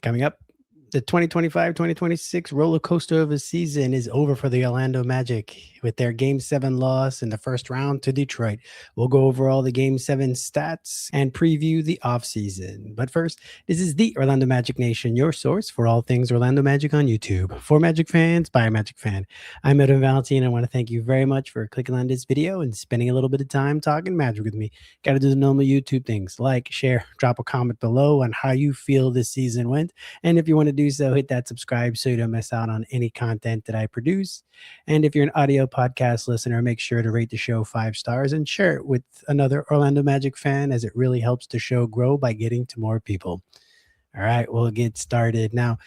Coming up, the 2025-2026 roller coaster of a season is over for the Orlando Magic with their Game 7 loss in the first round to Detroit. We'll go over all the Game 7 stats and preview the offseason. But first, this is the Orlando Magic Nation, your source for all things Orlando Magic on YouTube. For Magic fans, by a Magic fan. I'm Edwin Valentine. I want to thank you very much for clicking on this video and spending a little bit of time talking Magic with me. Got to do the normal YouTube things, like, share, drop a comment below on how you feel this season went. And if you want to do so, hit that subscribe so you don't miss out on any content that I produce. And if you're an audio podcast listener, make sure to rate the show 5 stars and share it with another Orlando Magic fan, as it really helps the show grow by getting to more people. All right, we'll get started now.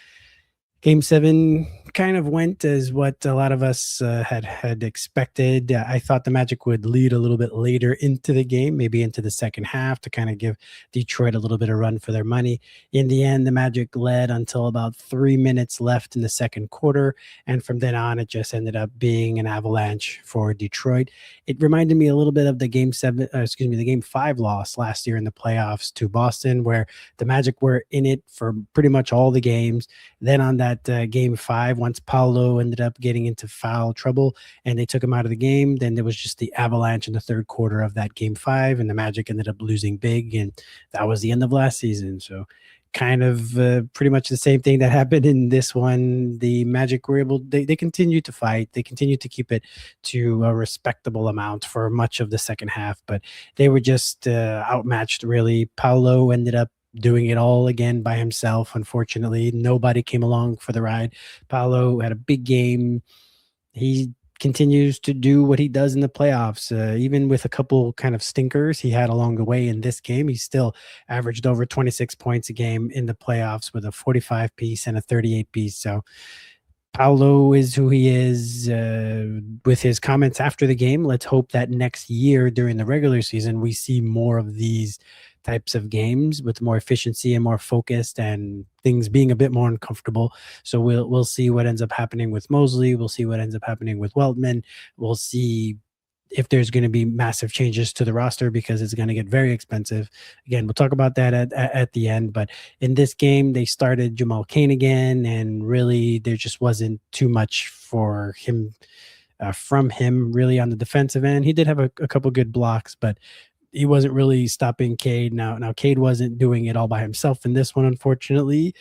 Game 7 kind of went as what a lot of us had expected. I thought the Magic would lead a little bit later into the game, maybe into the second half, to kind of give Detroit a little bit of run for their money. In the end, the Magic led until about 3 minutes left in the second quarter, and from then on, it just ended up being an avalanche for Detroit. It reminded me a little bit of the the Game 5 loss last year in the playoffs to Boston, where the Magic were in it for pretty much all the games. Then on that Game 5, once Paolo ended up getting into foul trouble and they took him out of the game, then there was just the avalanche in the third quarter of that Game 5, and the Magic ended up losing big, and that was the end of last season. So kind of pretty much the same thing that happened in this one. The Magic were able, they continued to fight. They continued to keep it to a respectable amount for much of the second half, but they were just outmatched, really. Paolo ended up doing it all again by himself. Unfortunately, nobody came along for the ride. Paolo had a big game. He continues to do what he does in the playoffs. Even with a couple kind of stinkers he had along the way in this game, he still averaged over 26 points a game in the playoffs with a 45 piece and a 38 piece. So Paolo is who he is. With his comments after the game, let's hope that next year during the regular season we see more of these types of games with more efficiency and more focused, and things being a bit more uncomfortable. So we'll see what ends up happening with Mosley. We'll see what ends up happening with Weltman. We'll see if there's going to be massive changes to the roster, because it's going to get very expensive. Again, we'll talk about that at the end. But in this game, they started Jamal Cain again, and really there just wasn't too much for him from him really on the defensive end. He did have a couple good blocks, but he wasn't really stopping Cade. Now Cade wasn't doing it all by himself in this one, unfortunately.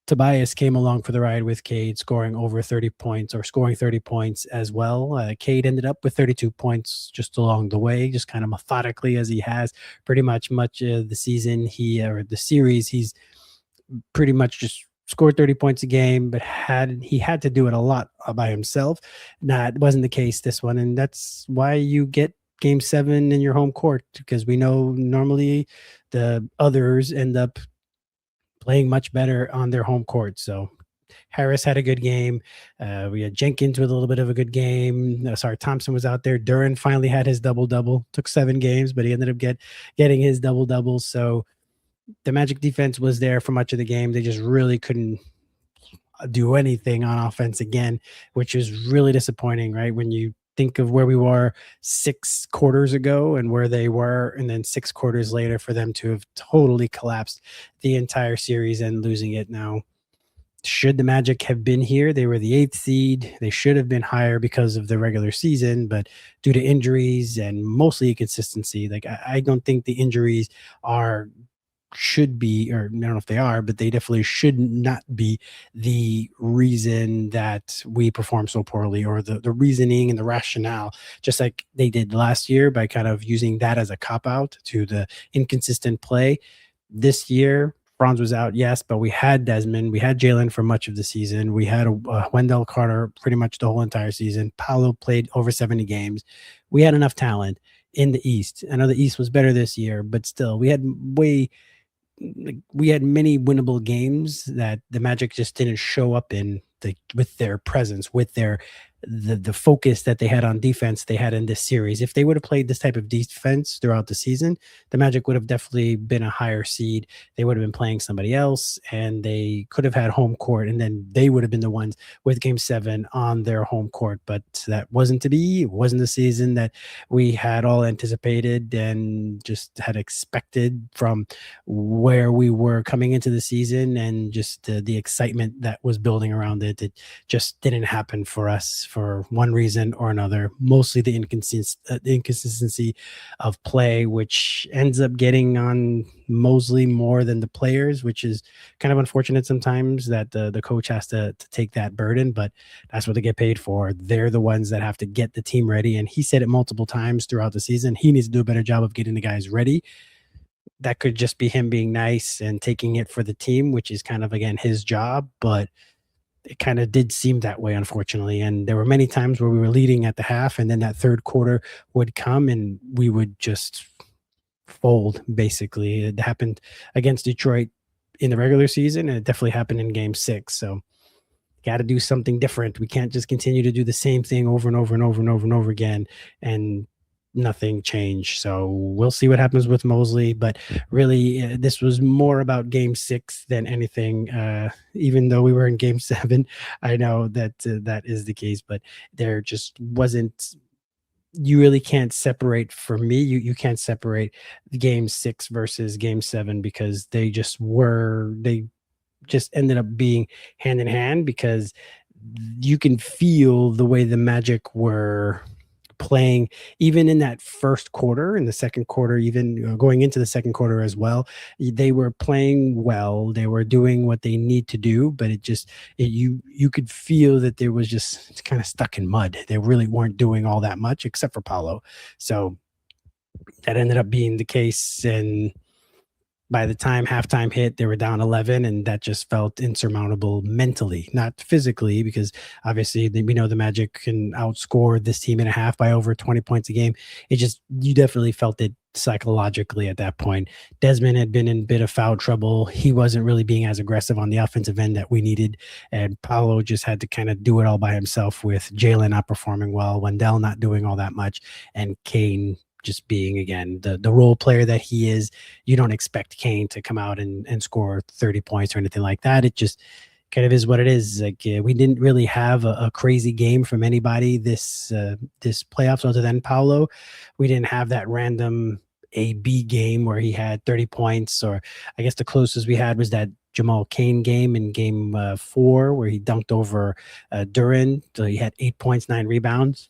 Tobias came along for the ride with Cade, scoring over 30 points, or scoring 30 points as well. Cade ended up with 32 points just along the way, just kind of methodically, as he has pretty much of the season. Or the series, he's pretty much just scored 30 points a game, but he had to do it a lot by himself. That wasn't the case this one, and that's why you get Game 7 in your home court, because we know normally the others end up playing much better on their home court. So Harris had a good game. We had Jenkins with a little bit of a good game. Thompson was out there. Duran finally had his double-double. Took 7 games, but he ended up getting his double-double. So the Magic defense was there for much of the game. They just really couldn't do anything on offense again, which is really disappointing, right? When you think of where we were 6 quarters ago and where they were, and then 6 quarters later for them to have totally collapsed the entire series and losing it. Now, should the Magic have been here? They were the 8th seed. They should have been higher because of the regular season, but due to injuries and mostly inconsistency, like I don't think the injuries should be, or I don't know if they are, but they definitely should not be the reason that we perform so poorly, or the reasoning and the rationale, just like they did last year by kind of using that as a cop-out to the inconsistent play. This year, Franz was out, yes, but we had Desmond, we had Jalen for much of the season. We had Wendell Carter pretty much the whole entire season. Paolo played over 70 games. We had enough talent in the East. I know the East was better this year, but still, we had many winnable games that the Magic just didn't show up in with their presence, with their the focus that they had on defense they had in this series. If they would have played this type of defense throughout the season, the Magic would have definitely been a higher seed. They would have been playing somebody else, and they could have had home court, and then they would have been the ones with Game 7 on their home court. But that wasn't to be. It wasn't the season that we had all anticipated and just had expected from where we were coming into the season, and just the excitement that was building around it. It just didn't happen for us for one reason or another, mostly the inconsistency of play, which ends up getting on Mosley more than the players, which is kind of unfortunate sometimes that the coach has to take that burden, but that's what they get paid for. They're the ones that have to get the team ready. And he said it multiple times throughout the season. He needs to do a better job of getting the guys ready. That could just be him being nice and taking it for the team, which is kind of, again, his job. But it kind of did seem that way, unfortunately. And there were many times where we were leading at the half, and then that third quarter would come and we would just fold, basically. It happened against Detroit in the regular season, and it definitely happened in Game 6. So got to do something different. We can't just continue to do the same thing over and over and over and over and over again and nothing changed. So we'll see what happens with Mosley. But really, this was more about Game 6 than anything. Even though we were in Game 7, I know that that is the case, but there just wasn't. You really can't separate, for me. You can't separate Game 6 versus Game 7, because they just ended up being hand in hand, because you can feel the way the Magic were playing even in that first quarter, in the second quarter, even going into the second quarter as well. They were playing well, they were doing what they need to do, but you could feel that there was just kind of stuck in mud. They really weren't doing all that much except for Paolo. So that ended up being the case, and by the time halftime hit, they were down 11, and that just felt insurmountable mentally, not physically, because obviously we know the Magic can outscore this team in a half by over 20 points a game. You definitely felt it psychologically at that point. Desmond had been in a bit of foul trouble. He wasn't really being as aggressive on the offensive end that we needed, and Paolo just had to kind of do it all by himself, with Jalen not performing well, Wendell not doing all that much, and Kane just being, again, the role player that he is. You don't expect Kane to come out and score 30 points or anything like that. It just kind of is what it is. Like, we didn't really have a crazy game from anybody this playoffs other than Paolo. We didn't have that random AB game where he had 30 points, or I guess the closest we had was that Jamal Cain game in Game 4 where he dunked over Duran. So he had 8 points, 9 rebounds.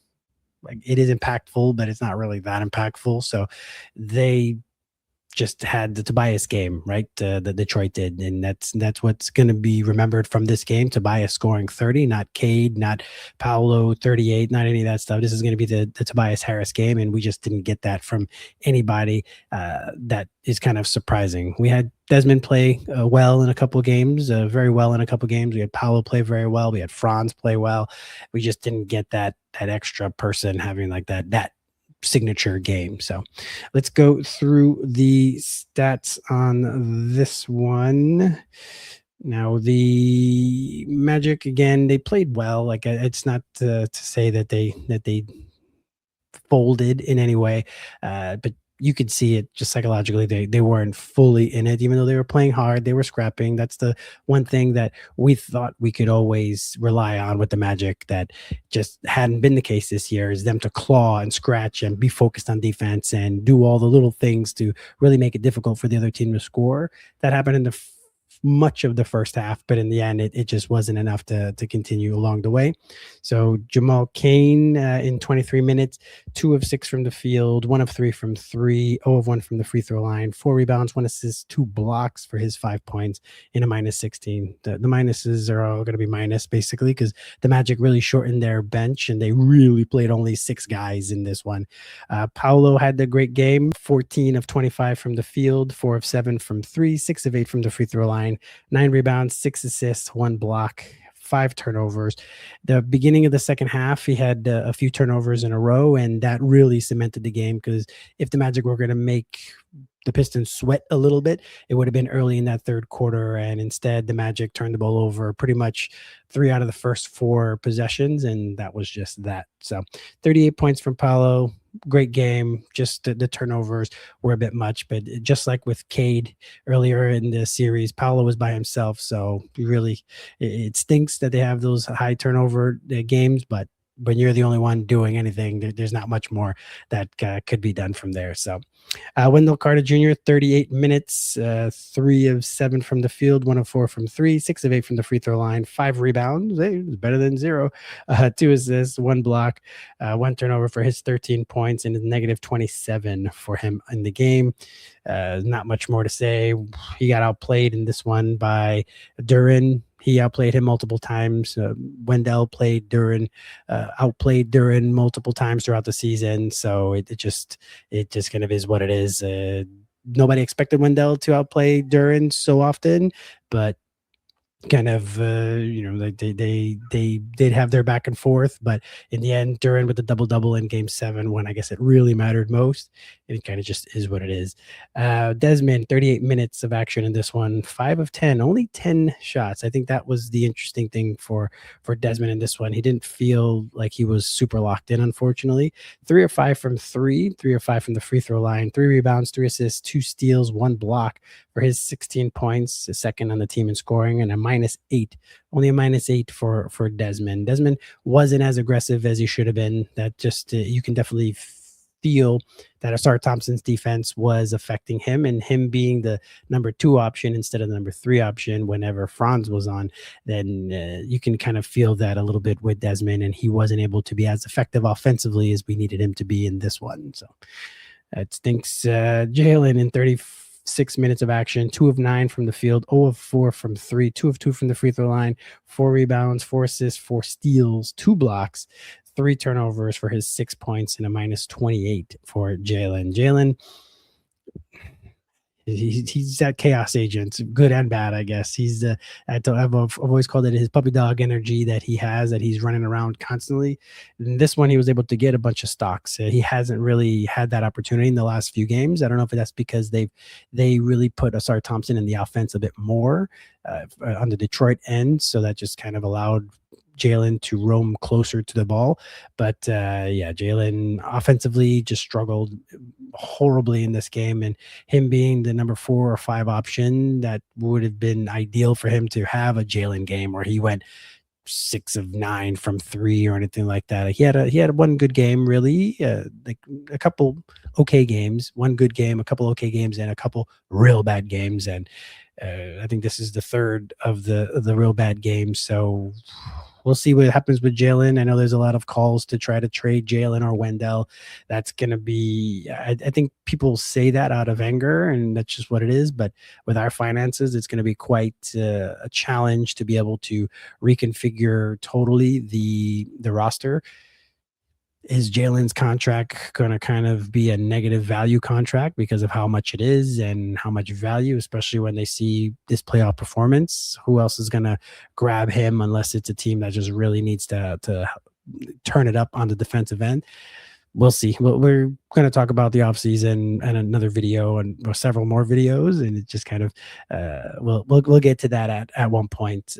Like, it is impactful, but it's not really that impactful. So they just had the Tobias game, right? The Detroit did, and that's what's going to be remembered from this game. Tobias scoring 30, not Cade, not Paolo 38, not any of that stuff. This is going to be the Tobias Harris game, and we just didn't get that from anybody. That is kind of surprising. We had Desmond play well in a couple of games, very well in a couple of games. We had Paolo play very well. We had Franz play well. We just didn't get that extra person having like that signature game. So let's go through the stats on this one. Now, the Magic, again, they played well. Like, it's not to say that they folded in any way, but you could see it just psychologically. They weren't fully in it, even though they were playing hard. They were scrapping. That's the one thing that we thought we could always rely on with the Magic that just hadn't been the case this year, is them to claw and scratch and be focused on defense and do all the little things to really make it difficult for the other team to score. That happened in much of the first half, but in the end, it just wasn't enough to continue along the way. So Jamal Cain in 23 minutes, 2 of 6 from the field, 1 of 3 from 3, 0 of 1 from the free throw line, 4 rebounds, 1 assist, 2 blocks for his 5 points in a -16. The minuses are all going to be minus, basically, because the Magic really shortened their bench and they really played only 6 guys in this one. Paolo had the great game, 14 of 25 from the field, 4 of 7 from 3, 6 of 8 from the free throw line, 9 rebounds, 6 assists, 1 block, 5 turnovers. The beginning of the second half, he had a few turnovers in a row, and that really cemented the game, because if the Magic were going to make the Pistons sweat a little bit, it would have been early in that third quarter. And instead, the Magic turned the ball over pretty much 3 out of the first 4 possessions. And that was just that. So 38 points from Paolo. Great game. Just the turnovers were a bit much. But just like with Cade earlier in the series, Paolo was by himself. So really, it stinks that they have those high turnover games. But when you're the only one doing anything, there's not much more that could be done from there. So Wendell Carter Jr., 38 minutes, 3 of 7 from the field, 1 of 4 from 3, 6 of 8 from the free throw line, 5 rebounds. Hey, it was better than 0. 2 assists, 1 block, 1 turnover for his 13 points, and negative 27 for him in the game. Not much more to say. He got outplayed in this one by Duren. He outplayed him multiple times. Wendell outplayed Duren multiple times throughout the season. So it just kind of is what it is. Nobody expected Wendell to outplay Duren so often, but kind of they did have their back and forth, but in the end, Duren with the double in game 7, when I guess it really mattered most, it kind of just is what it is. Desmond, 38 minutes of action in this one, 5 of 10, only 10 shots. I think that was the interesting thing for Desmond in this one. He didn't feel like he was super locked in, unfortunately. 3 of 5 from 3, 3 of 5 from the free throw line, 3 rebounds, 3 assists, 2 steals, 1 block for his 16 points, second on the team in scoring, and a -8, only a -8 for Desmond. Desmond wasn't as aggressive as he should have been. That just you can definitely feel that Asar Thompson's defense was affecting him, and him being the number 2 option instead of the number 3 option whenever Franz was on, then you can kind of feel that a little bit with Desmond, and he wasn't able to be as effective offensively as we needed him to be in this one. So it stinks. Jalen in 36 minutes of action, 2 of 9 from the field, 0 of 4 from 3, 2 of 2 from the free throw line, 4 rebounds, 4 assists, 4 steals, 2 blocks, 3 turnovers for his 6 points, and a -28 for Jalen. Jalen, he's that chaos agent, good and bad, I guess. I've always called it his puppy dog energy that he has, that he's running around constantly. In this one, he was able to get a bunch of stocks. He hasn't really had that opportunity in the last few games. I don't know if that's because they really put Asar Thompson in the offense a bit more on the Detroit end, so that just kind of allowed Jalen to roam closer to the ball. But Jalen offensively just struggled horribly in this game, and him being the number 4 or 5 option, that would have been ideal for him to have a Jalen game where he went 6 of 9 from 3 or anything like that. He had one good game, really, like a couple okay games, one good game, a couple okay games, and a couple real bad games. And I think this is the third of the real bad games. So we'll see what happens with Jalen. I know there's a lot of calls to try to trade Jalen or Wendell. That's going to be, I think people say that out of anger, and that's just what it is. But with our finances, it's going to be quite a challenge to be able to reconfigure totally the roster. Is Jalen's contract going to kind of be a negative value contract because of how much it is and how much value, especially when they see this playoff performance? Who else is going to grab him unless it's a team that just really needs to turn it up on the defensive end? We'll see. We're going to talk about the offseason and another video and several more videos, and it just kind of we'll get to that at one point.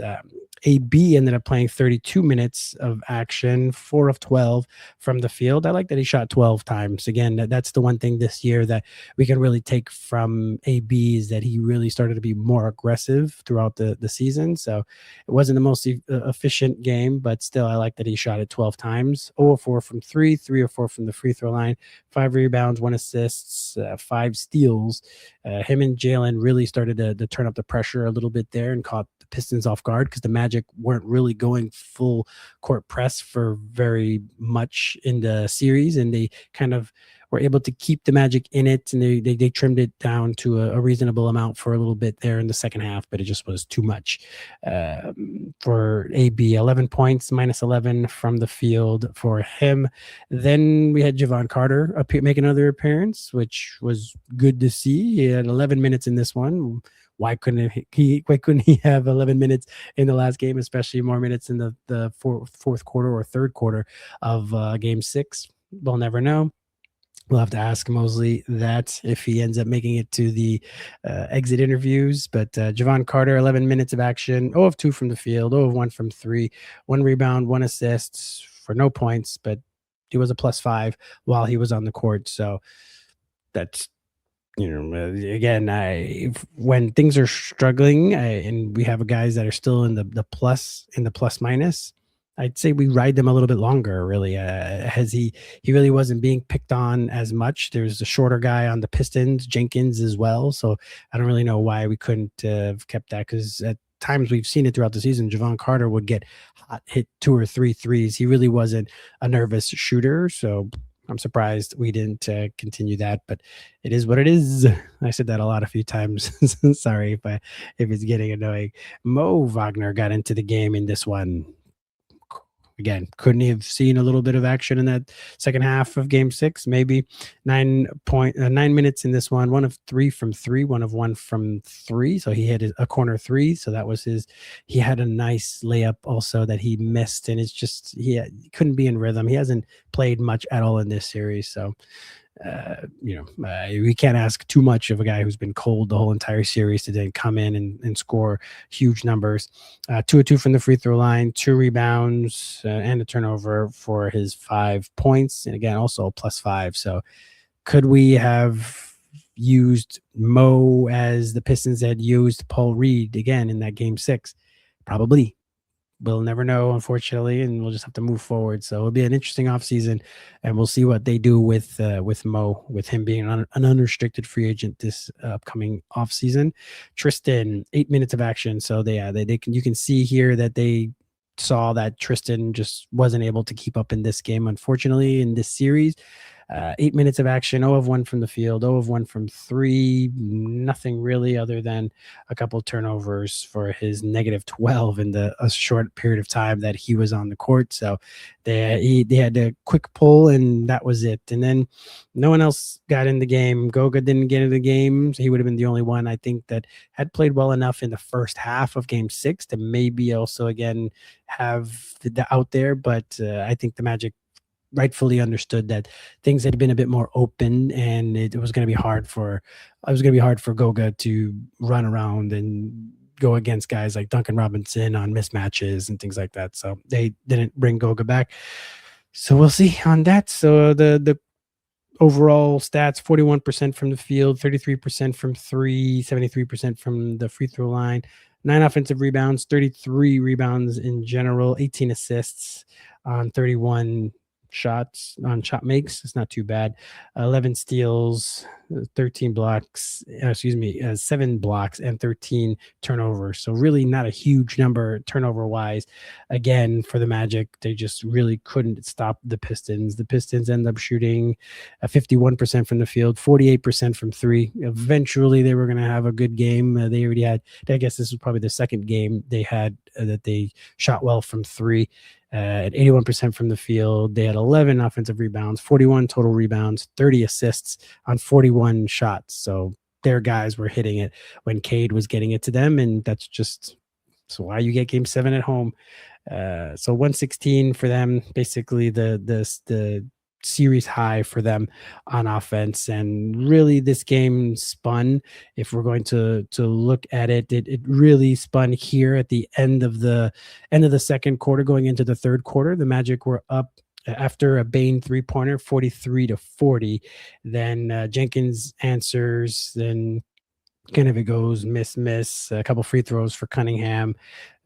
AB ended up playing 32 minutes of action, 4 of 12 from the field. I like that he shot 12 times. Again, that's the one thing this year that we can really take from AB, is that he really started to be more aggressive throughout the season. So it wasn't the most efficient game, but still, I like that he shot it 12 times. 0 of 4 from 3, 3 or 4 from the free throw line, 5 rebounds, 1 assists, 5 steals. Him and Jalen really started to turn up the pressure a little bit there and caught the Pistons off guard, because the Magic weren't really going full court press for very much in the series, and they kind of were able to keep the Magic in it, and they trimmed it down to a reasonable amount for a little bit there in the second half, but it just was too much for AB. 11 points, -11 from the field for him. Then we had Javon Carter make another appearance, which was good to see. He had 11 minutes in this one. Why couldn't he have 11 minutes in the last game, especially more minutes in the fourth quarter or third quarter of game 6? We'll never know. We'll have to ask Mosley that if he ends up making it to the exit interviews. But Javon Carter, 11 minutes of action, 0 of 2 from the field, 0 of 1 from 3, 1 rebound, 1 assist for no points, but he was a +5 while he was on the court. So that's, again, when things are struggling, and we have guys that are still in the plus minus, I'd say we ride them a little bit longer. Really, has he really wasn't being picked on as much. There's a shorter guy on the Pistons, Jenkins, as well. So I don't really know why we couldn't have kept that, because at times we've seen it throughout the season. Javon Carter would get hot, hit 2 or 3 threes. He really wasn't a nervous shooter. So I'm surprised we didn't continue that, but it is what it is. I said that a few times. Sorry if it's getting annoying. Mo Wagner got into the game in this one. Again, couldn't he have seen a little bit of action in that second half of game 6? Maybe 9 minutes in this one, 1 of 3 from 3, 1 of 1 from 3. So he hit a corner 3. So that was he had a nice layup also that he missed. And it's just, he couldn't be in rhythm. He hasn't played much at all in this series. So, we can't ask too much of a guy who's been cold the whole entire series to then come in and score huge numbers. 2 of 2 from the free throw line, 2 rebounds, and a turnover for his 5 points. And again, also a +5. So could we have used Mo as the Pistons had used Paul Reed again in that game 6? Probably. We'll never know, unfortunately, and we'll just have to move forward. So it'll be an interesting offseason, and we'll see what they do with Mo, with him being an unrestricted free agent this upcoming offseason. Tristan, 8 minutes of action. So you can see here that they saw that Tristan just wasn't able to keep up in this game, unfortunately, in this series. 8 minutes of action, 0 of 1 from the field, 0 of 1 from 3, nothing really other than a couple of turnovers for his -12 in a short period of time that he was on the court. So they had a quick pull, and that was it. And then no one else got in the game. Goga didn't get in the game. So he would have been the only one, I think, that had played well enough in the first half of game 6 to maybe also, again, have the out there. But I think the Magic rightfully understood that things had been a bit more open, and it was going to be hard for Goga to run around and go against guys like Duncan Robinson on mismatches and things like that. So they didn't bring Goga back. So we'll see on that. So the overall stats: 41% from the field, 33% from 3, 73% from the free throw line, 9 offensive rebounds, 33 rebounds in general, 18 assists on 31 shots on shot makes. It's not too bad. 11 steals, 13 blocks, 7 blocks and 13 turnovers. So really not a huge number turnover wise. Again, for the Magic, they just really couldn't stop the Pistons. The Pistons end up shooting 51% from the field, 48% from 3. Eventually they were going to have a good game. They already had, I guess this was probably the second game they had that they shot well from 3. At 81% from the field. They had 11 offensive rebounds, 41 total rebounds, 30 assists on 41 shots. So their guys were hitting it when Cade was getting it to them, and that's why you get game 7 at home. So 116 for them, basically the series high for them on offense. And really this game spun, if we're going to look at it, it really spun here at the end of the second quarter going into the third quarter. The Magic were up after a Bane 3-pointer, 43-40. Then Jenkins answers, then kind of it goes miss, a couple free throws for Cunningham.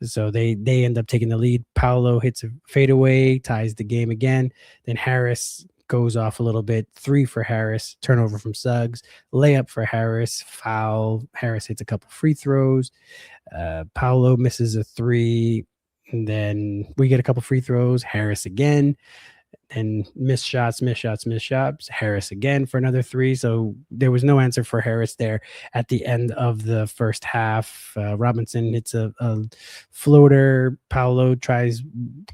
So they end up taking the lead. Paolo hits a fadeaway, ties the game again. Then Harris goes off a little bit. 3 for Harris, turnover from Suggs, layup for Harris, foul. Harris hits a couple free throws. Paolo misses a 3. And then we get a couple free throws. Harris again. And missed shots. Harris again for another 3. So there was no answer for Harris there at the end of the first half. Robinson hits a floater. Paolo tries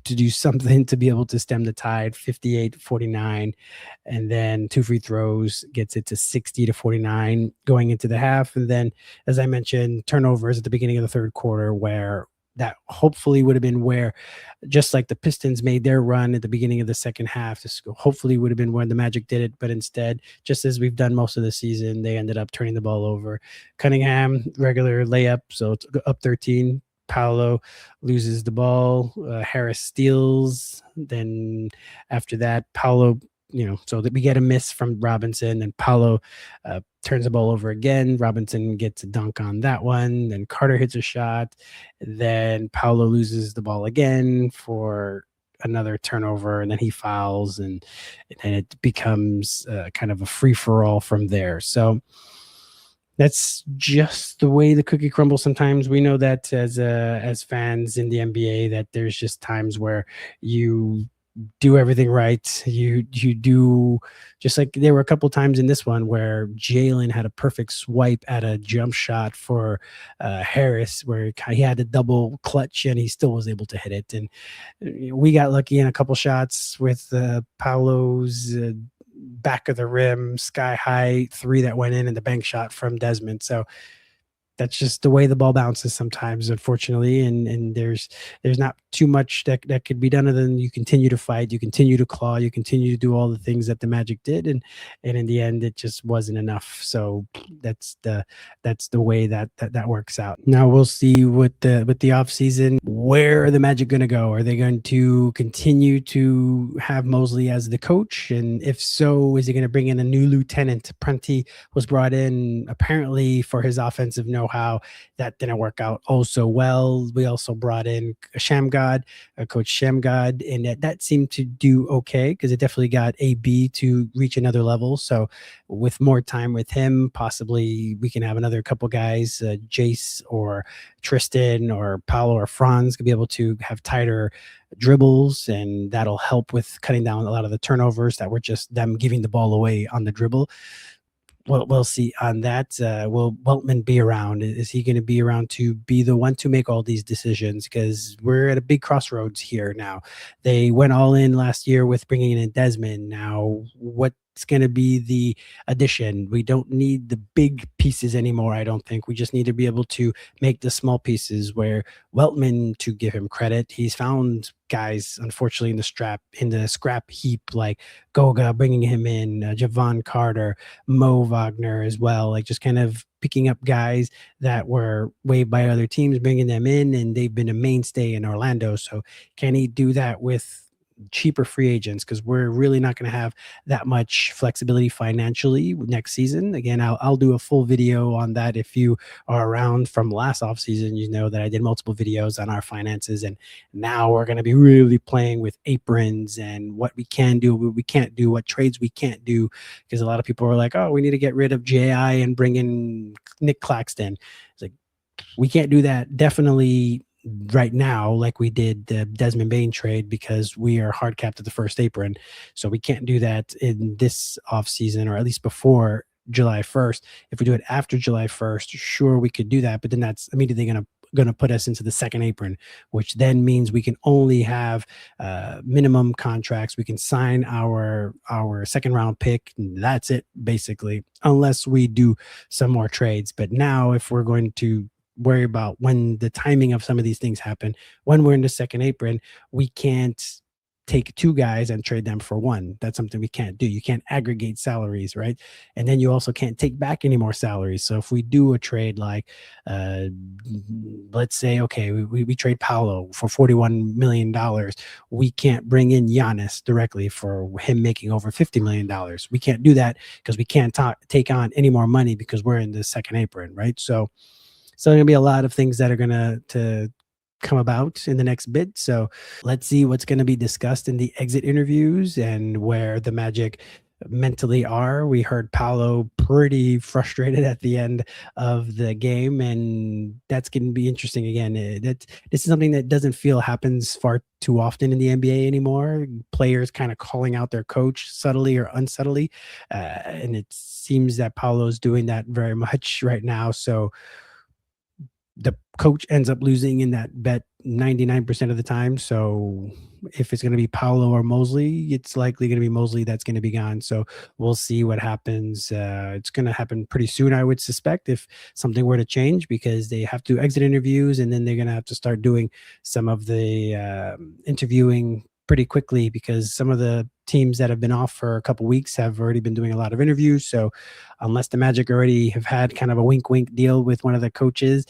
to do something to be able to stem the tide, 58-49. And then 2 free throws, gets it to 60-49 going into the half. And then, as I mentioned, turnovers at the beginning of the third quarter where that hopefully would have been where, just like the Pistons made their run at the beginning of the second half, this hopefully would have been when the Magic did it. But instead, just as we've done most of the season, they ended up turning the ball over. Cunningham, regular layup, so it's up 13. Paolo loses the ball. Harris steals. Then after that, Paolo, so that we get a miss from Robinson, and Paolo turns the ball over again. Robinson gets a dunk on that one. Then Carter hits a shot. Then Paolo loses the ball again for another turnover, and then he fouls, and it becomes kind of a free for all from there. So that's just the way the cookie crumbles. Sometimes we know that as fans in the NBA, that there's just times where you do everything right. You do, just like there were a couple times in this one where Jalen had a perfect swipe at a jump shot for Harris, where he had a double clutch and he still was able to hit it. And we got lucky in a couple shots with Paolo's back of the rim, sky high three that went in, and the bank shot from Desmond. So that's just the way the ball bounces sometimes, unfortunately. And there's not too much that could be done other than you continue to fight, you continue to claw, you continue to do all the things that the Magic did, and in the end, it just wasn't enough. So that's the way that works out. Now we'll see with the off season, where are the Magic going to go? Are they going to continue to have Mosley as the coach? And if so, is he going to bring in a new lieutenant? Prunty was brought in apparently for his offensive know-how. That didn't work out so well. We also brought in Shamgod, Coach Shamgod, and that seemed to do okay, because it definitely got AB to reach another level. So with more time with him, possibly we can have another couple guys, Jace or Tristan or Paolo or Franz, could be able to have tighter dribbles, and that'll help with cutting down a lot of the turnovers that were just them giving the ball away on the dribble. We'll see on that. Will Weltman be around? Is he going to be around to be the one to make all these decisions? Because we're at a big crossroads here now. They went all in last year with bringing in Desmond. Now, what's going to be the addition? We don't need the big pieces anymore, I don't think. We just need to be able to make the small pieces, where Weltman, to give him credit, he's found guys, unfortunately, in the scrap heap, like Goga, bringing him in, Javon Carter, Mo Wagner as well, like just kind of picking up guys that were waived by other teams, bringing them in, and they've been a mainstay in Orlando. So can he do that with cheaper free agents? Because we're really not going to have that much flexibility financially next season. Again, I'll do a full video on that. If you are around from last offseason, you know that I did multiple videos on our finances, and now we're going to be really playing with aprons and what we can do, what we can't do, what trades we can't do, because a lot of people are like, oh, we need to get rid of JI and bring in Nick Claxton. It's like, we can't do that definitely right now like we did the Desmond Bain trade, because we are hard capped at the first apron. So we can't do that in this offseason, or at least before July 1st. If we do it after July 1st, sure, we could do that, but then that's immediately going to put us into the second apron, which then means we can only have minimum contracts. We can sign our second round pick. That's it, basically, unless we do some more trades. But now, if we're going to worry about when the timing of some of these things happen, when we're in the second apron, we can't take two guys and trade them for one. That's something we can't do. You can't aggregate salaries, right? And then you also can't take back any more salaries. So if we do a trade, like let's say, okay, we trade Paolo for $41 million, we can't bring in Giannis directly for him making over $50 million. We can't do that, because we can't take on any more money, because we're in the second apron, right? So there's going to be a lot of things that are going to come about in the next bit. So let's see what's going to be discussed in the exit interviews and where the Magic mentally are. We heard Paolo pretty frustrated at the end of the game, and that's going to be interesting. Again, this is something that doesn't feel happens far too often in the NBA anymore. Players kind of calling out their coach subtly or unsubtly, and it seems that Paolo's doing that very much right now. So the coach ends up losing in that bet 99% of the time. So if it's going to be Paolo or Mosley, it's likely going to be Mosley that's going to be gone. So we'll see what happens. It's going to happen pretty soon, I would suspect, if something were to change, because they have to exit interviews and then they're going to have to start doing some of the interviewing pretty quickly, because some of the teams that have been off for a couple weeks have already been doing a lot of interviews. So unless the Magic already have had kind of a wink wink deal with one of the coaches,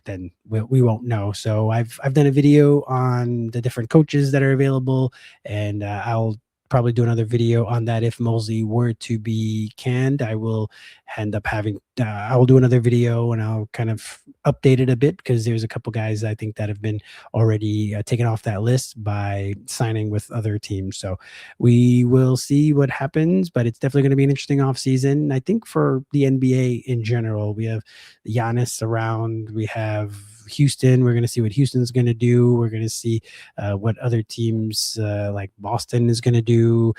then we won't know. So I've done a video on the different coaches that are available, and I'll probably do another video on that. If Mosley were to be canned, I will end up having I will do another video and I'll kind of update it a bit, because there's a couple guys I think that have been already taken off that list by signing with other teams. So we will see what happens, but it's definitely going to be an interesting offseason. I think for the NBA in general, we have Giannis around, we have Houston. We're going to see what Houston's going to do. We're going to see what other teams like Boston is going to do.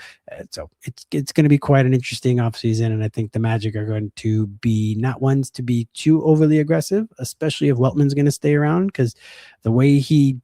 So it's going to be quite an interesting offseason, and I think the Magic are going to be not ones to be too overly aggressive, especially if Weltman's going to stay around, because the way he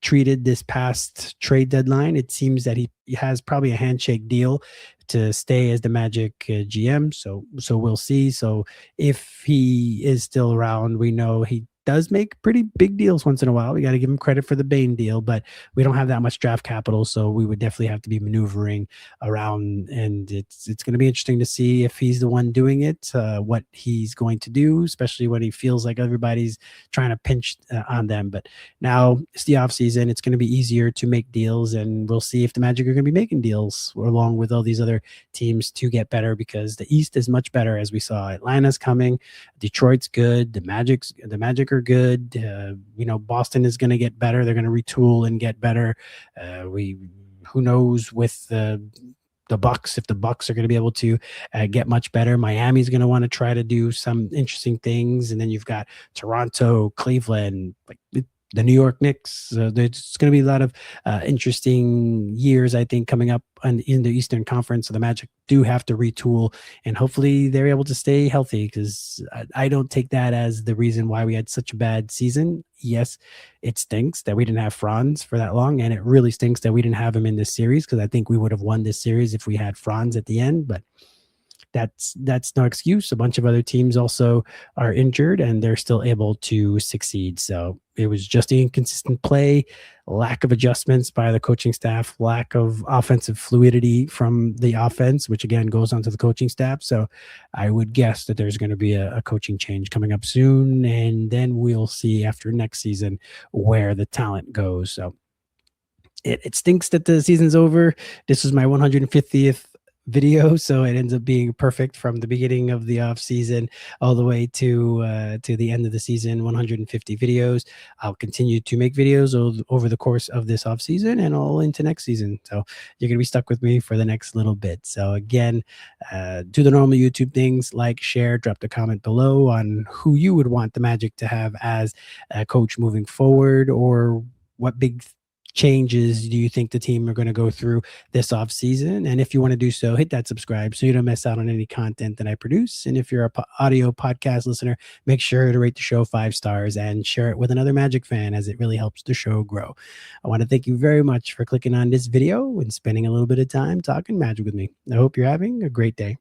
treated this past trade deadline, it seems that he has probably a handshake deal to stay as the Magic GM. So we'll see. So if he is still around, we know he does make pretty big deals once in a while. We got to give him credit for the Bane deal, but we don't have that much draft capital, so we would definitely have to be maneuvering around. And it's going to be interesting to see if he's the one doing it, what he's going to do, especially when he feels like everybody's trying to pinch on them. But now it's the off season; it's going to be easier to make deals, and we'll see if the Magic are going to be making deals along with all these other teams to get better, because the East is much better, as we saw. Atlanta's coming, Detroit's good, the Magic are good. Boston is going to get better. They're going to retool and get better. Who knows with the Bucks, if the Bucks are going to be able to get much better. Miami's going to want to try to do some interesting things, and then you've got Toronto, Cleveland, the New York Knicks. There's going to be a lot of interesting years, I think, coming up in the Eastern Conference. So the Magic do have to retool, and hopefully they're able to stay healthy, because I don't take that as the reason why we had such a bad season. Yes, it stinks that we didn't have Franz for that long, and it really stinks that we didn't have him in this series, because I think we would have won this series if we had Franz at the end. But that's no excuse. A bunch of other teams also are injured, and they're still able to succeed. So it was just inconsistent play, lack of adjustments by the coaching staff, lack of offensive fluidity from the offense, which again goes onto the coaching staff. So I would guess that there's going to be a coaching change coming up soon, and then we'll see after next season where the talent goes. So it stinks that the season's over. This was my 150th video, so it ends up being perfect from the beginning of the off season all the way to the end of the season. 150 videos. I'll continue to make videos over the course of this off season and all into next season, so you're gonna be stuck with me for the next little bit. So again, do the normal YouTube things, like, share, drop the comment below on who you would want the Magic to have as a coach moving forward, or what big changes do you think the team are going to go through this off season. And if you want to do so, hit that subscribe so you don't miss out on any content that I produce. And if you're a audio podcast listener, make sure to rate the show 5 stars and share it with another Magic fan, as it really helps the show grow. I want to thank you very much for clicking on this video and spending a little bit of time talking Magic with me. I hope you're having a great day.